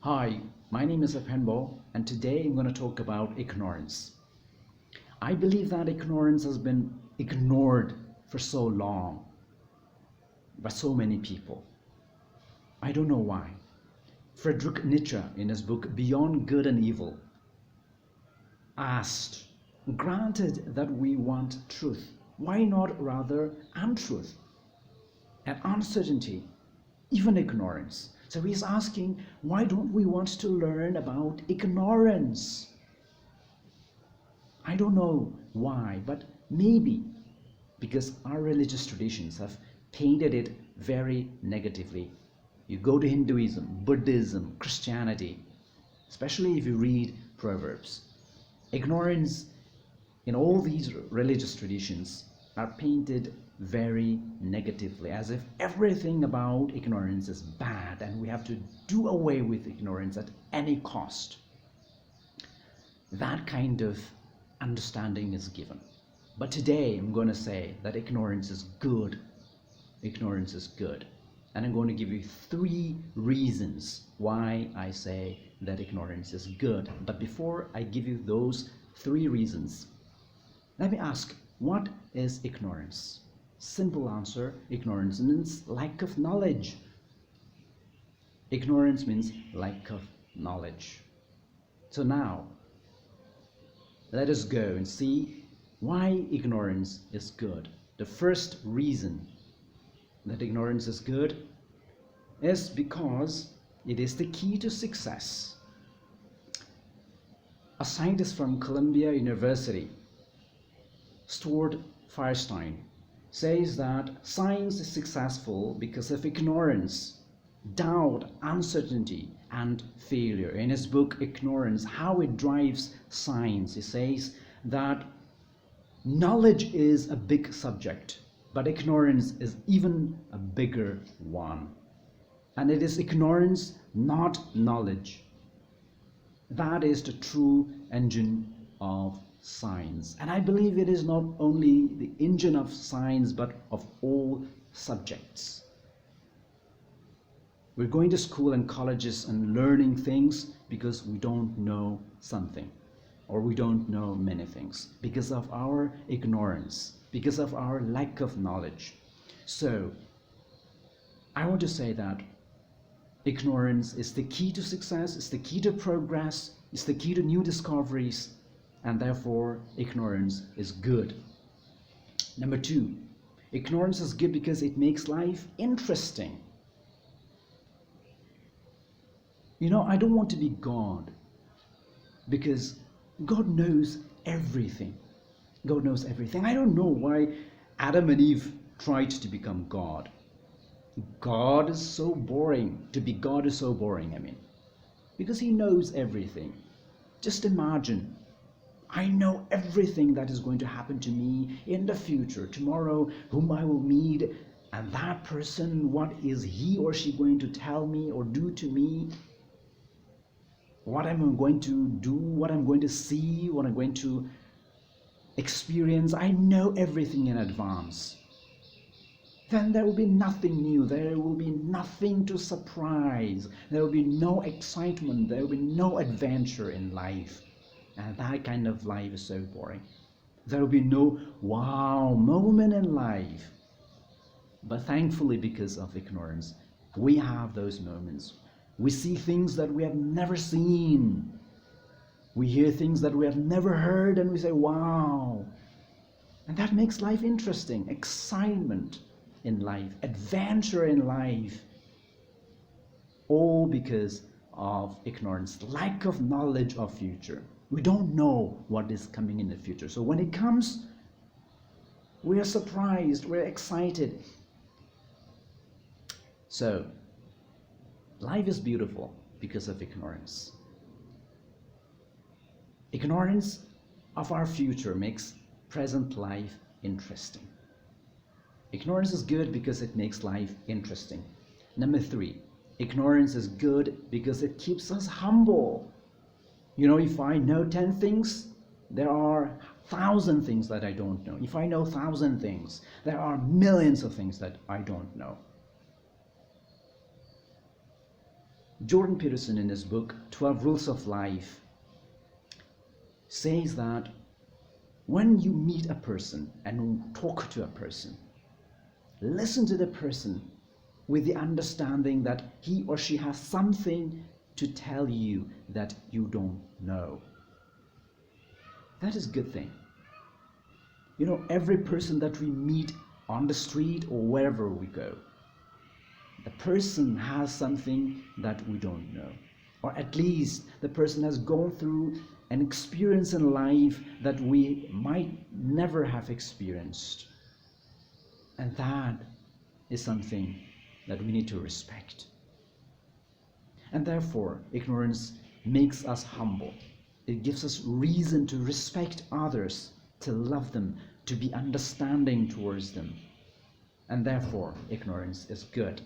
Hi, my name is Apenbo, and today I'm going to talk about ignorance. I believe that ignorance has been ignored for so long by so many people. I don't know why. Friedrich Nietzsche, in his book Beyond Good and Evil, asked, granted that we want truth, why not rather untruth and uncertainty, even ignorance? So he's asking, why don't we want to learn about ignorance? I don't know why, but maybe because our religious traditions have painted it very negatively. You go to Hinduism, Buddhism, Christianity, especially if you read Proverbs. Ignorance in all these religious traditions are painted very negatively, as if everything about ignorance is bad and we have to do away with ignorance at any cost. That kind of understanding is given. But today I'm going to say that ignorance is good. Ignorance is good. And I'm going to give you 3 reasons why I say that ignorance is good. But before I give you those 3 reasons, let me ask, what is ignorance? Simple answer, ignorance means lack of knowledge. Ignorance means lack of knowledge. So now, let us go and see why ignorance is good. The first reason that ignorance is good is because it is the key to success. A scientist from Columbia University, Stuart Firestein, says that science is successful because of ignorance, doubt, uncertainty, and failure. In his book Ignorance, How It Drives Science, he says that knowledge is a big subject, but ignorance is even a bigger one. And it is ignorance, not knowledge, that is the true engine of science. And I believe it is not only the engine of science, but of all subjects. We're going to school and colleges and learning things because we don't know something, or we don't know many things, because of our ignorance, because of our lack of knowledge. So I want to say that ignorance is the key to success, it's the key to progress, it's the key to new discoveries, and therefore ignorance is good. Number 2, ignorance is good because it makes life interesting. I don't want to be God, because God knows everything. God knows everything. I don't know why Adam and Eve tried to become God. God is so boring. To be God is so boring, because he knows everything. Just imagine, I know everything that is going to happen to me in the future, tomorrow, whom I will meet, and that person, what is he or she going to tell me or do to me, what I'm going to do, what I'm going to see, what I'm going to experience. I know everything in advance. Then there will be nothing new, there will be nothing to surprise, there will be no excitement, there will be no adventure in life. And that kind of life is so boring. There will be no wow moment in life. But thankfully, because of ignorance, we have those moments. We see things that we have never seen. We hear things that we have never heard, and we say, wow. And that makes life interesting, excitement in life, adventure in life. All because of ignorance, lack of knowledge of future. We don't know what is coming in the future. So when it comes, we are surprised, we're excited. So life is beautiful because of ignorance. Ignorance of our future makes present life interesting. Ignorance is good because it makes life interesting. Number 3, ignorance is good because it keeps us humble. If I know 10 things, there are 1,000 things that I don't know. If I know 1,000 things, there are millions of things that I don't know. Jordan Peterson, in his book 12 Rules of Life, says that when you meet a person and talk to a person, listen to the person with the understanding that he or she has something to tell you that you don't know. That is a good thing. You know, every person that we meet on the street or wherever we go, the person has something that we don't know. Or at least the person has gone through an experience in life that we might never have experienced. And that is something that we need to respect. And therefore, ignorance makes us humble. It gives us reason to respect others, to love them, to be understanding towards them. And therefore, ignorance is good.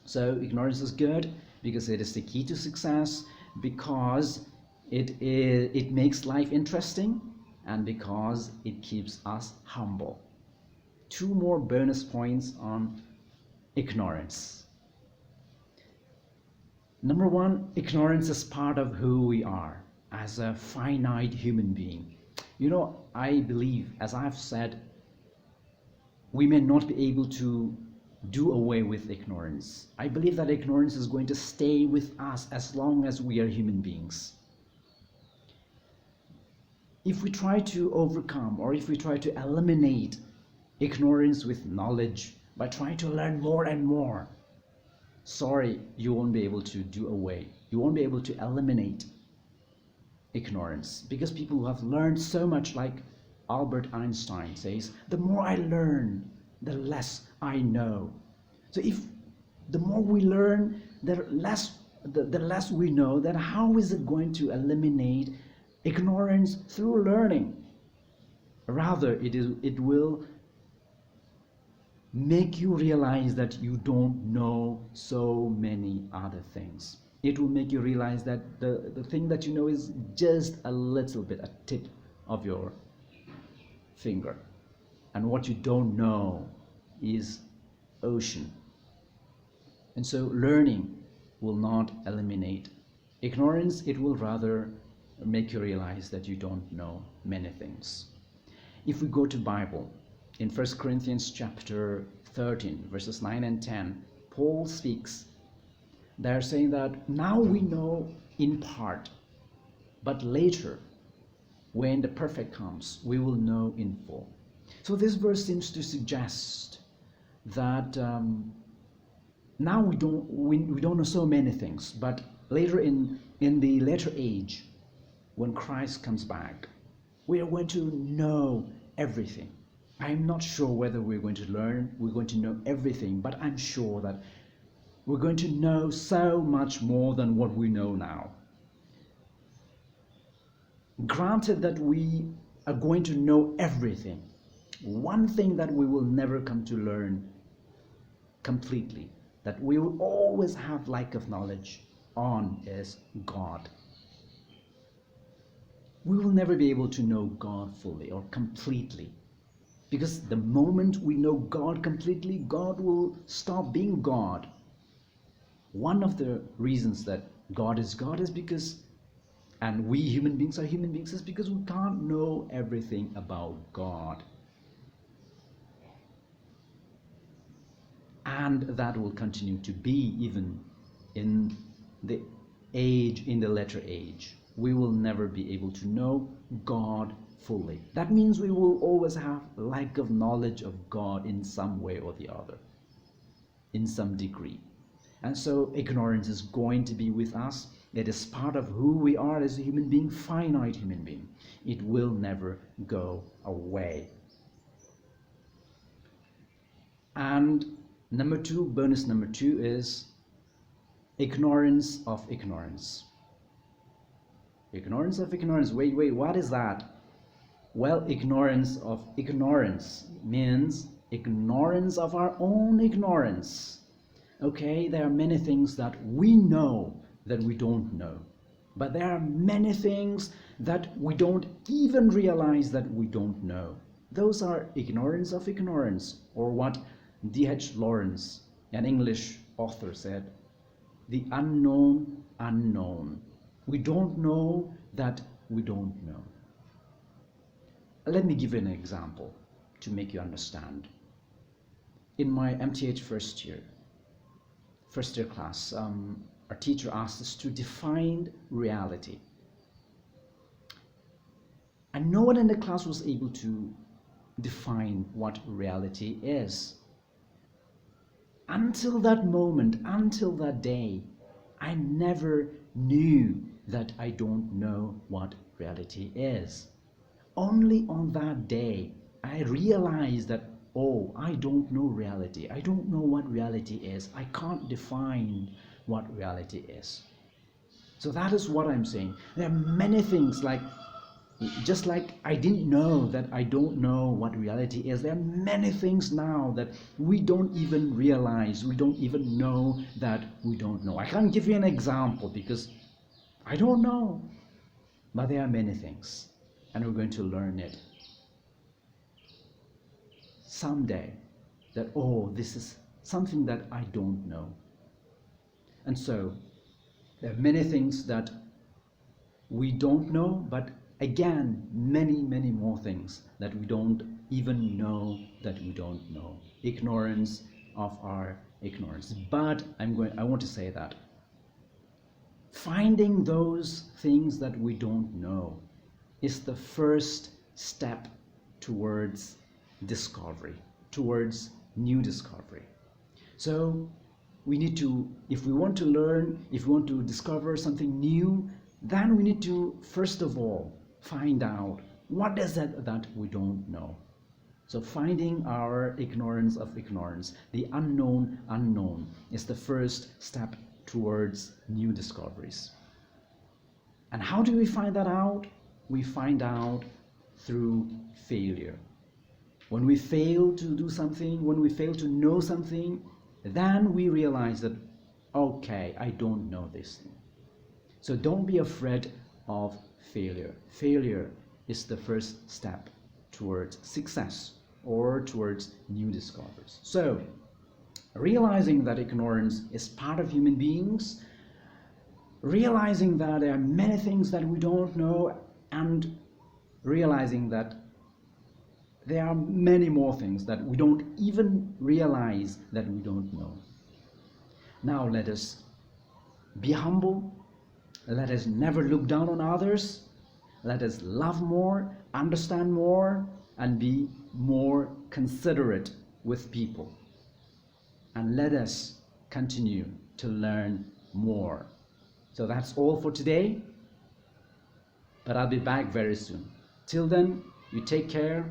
So ignorance is good because it is the key to success, because it makes life interesting, and because it keeps us humble. 2 more bonus points on ignorance. Number 1, ignorance is part of who we are as a finite human being. You know, I believe, as I've said, we may not be able to do away with ignorance. I believe that ignorance is going to stay with us as long as we are human beings. If we try to overcome, or if we try to eliminate ignorance with knowledge by trying to learn more and more, sorry, you won't be able to do away. You won't be able to eliminate ignorance, because people who have learned so much, like Albert Einstein says, the more I learn, the less I know. So if the more we learn, the less we know, then how is it going to eliminate ignorance through learning? Rather, it will make you realize that you don't know so many other things. It will make you realize that the thing that you know is just a little bit, a tip of your finger. And what you don't know is ocean. And so learning will not eliminate ignorance. It will rather make you realize that you don't know many things. If we go to Bible, in 1 Corinthians chapter 13, verses 9 and 10, Paul speaks. They're saying that now we know in part, but later, when the perfect comes, we will know in full. So this verse seems to suggest that now we don't know so many things, but later in the later age, when Christ comes back, we are going to know everything. I'm not sure whether we're going to know everything, but I'm sure that we're going to know so much more than what we know now. Granted that we are going to know everything, one thing that we will never come to learn completely, that we will always have lack of knowledge on, is God. We will never be able to know God fully or completely, because the moment we know God completely, God will stop being God. One of the reasons that God is because, and we human beings are human beings, is because we can't know everything about God. And that will continue to be even in the latter age. We will never be able to know God fully. That means we will always have lack of knowledge of God in some way or the other, in some degree. And so ignorance is going to be with us. It is part of who we are as a human being, finite human being. It will never go away. And bonus number two is ignorance of ignorance. Ignorance of ignorance. Wait, what is that? Well, ignorance of ignorance means ignorance of our own ignorance. Okay, there are many things that we know that we don't know. But there are many things that we don't even realize that we don't know. Those are ignorance of ignorance, or what D.H. Lawrence, an English author, said, the unknown unknown. We don't know that we don't know. Let me give you an example to make you understand. In my MTH first year class, our teacher asked us to define reality. And no one in the class was able to define what reality is. Until that moment, until that day, I never knew that I don't know what reality is. Only on that day, I realized that, oh, I don't know reality. I don't know what reality is. I can't define what reality is. So that is what I'm saying. There are many things, like just like I didn't know that I don't know what reality is, there are many things now that we don't even realize, we don't even know that we don't know. I can't give you an example because I don't know, but there are many things, and we're going to learn it someday, that, oh, this is something that I don't know. And so there are many things that we don't know, but again, many more things that we don't even know that we don't know. Ignorance of our ignorance. But I want to say that finding those things that we don't know is the first step towards discovery, towards new discovery. So we need to, if we want to learn, if we want to discover something new, then we need to first of all find out what is it that we don't know. So finding our ignorance of ignorance, the unknown unknown, is the first step towards new discoveries. And how do we find that out? We find out through failure. When we fail to do something, when we fail to know something, then we realize that, okay, I don't know this thing. So don't be afraid of failure. Failure is the first step towards success or towards new discoveries. So, realizing that ignorance is part of human beings, realizing that there are many things that we don't know, and realizing that there are many more things that we don't even realize that we don't know. Now let us be humble. Let us never look down on others. Let us love more, understand more, and be more considerate with people. And let us continue to learn more. So that's all for today. But I'll be back very soon. Till then, you take care,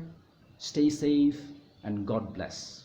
stay safe, and God bless.